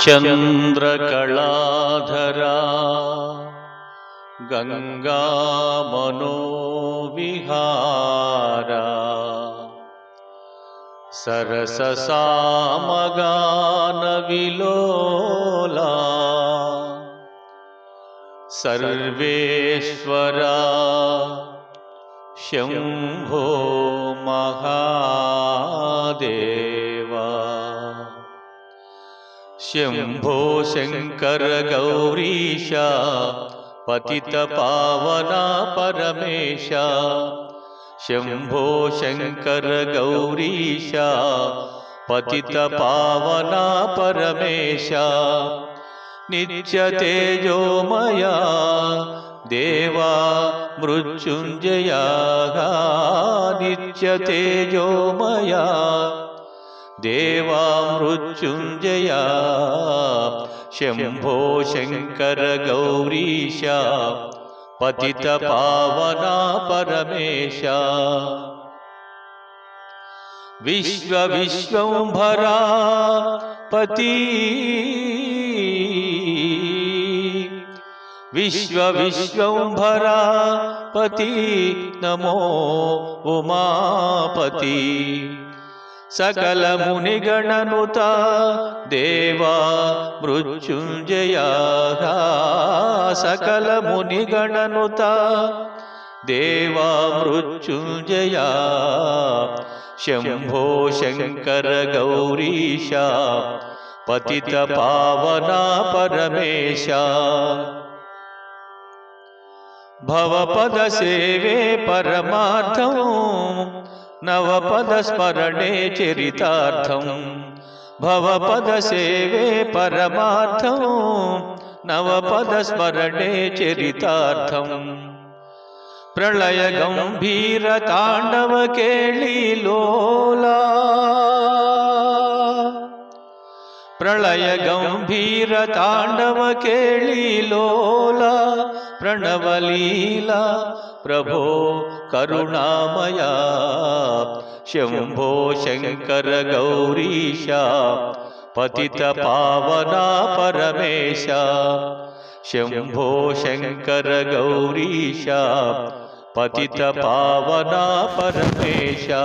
चंद्रकलाधरा गंगा मनोविहारा सरससामगान विलोला सर्वेश्वरा शंभो महादेवा। शंभो शंकर गौरीशा पतित पावना परमेशा। शंभो शंकर गौरीशा पतित पावना परमेशा। नित्य तेजोमया देवा मृत्युंजया। नित्य तेजोमया देवा मृत्युंजया। शंभो शंकर गौरीशा पतित पावना परमेशा। विश्व विश्वंभरा पति विश्व विश्वंभरा पति नमो उमापति। सकल मुनिगणनुता देवा मृत्युंजया। सकल मुनिगणनुता देवा मृत्युंजया। शंभो शंकर गौरीशा पतित पावना परमेशा। भवपद सेवे परमार्थं नवपद स्मरणे चरितार्थं। भवपद सेवे परमार्थं नवपद स्मरणे चरितार्थं। प्रलय गंभीर तांडव केळी लोला। प्रलय गंभीर तांडव केळी लोला। प्रणवलीला प्रभो करुणामया। शंभो शंकर गौरीशा पतित पावना परमेशा। शंभो शंकर गौरीशा पतित पावना परमेशा।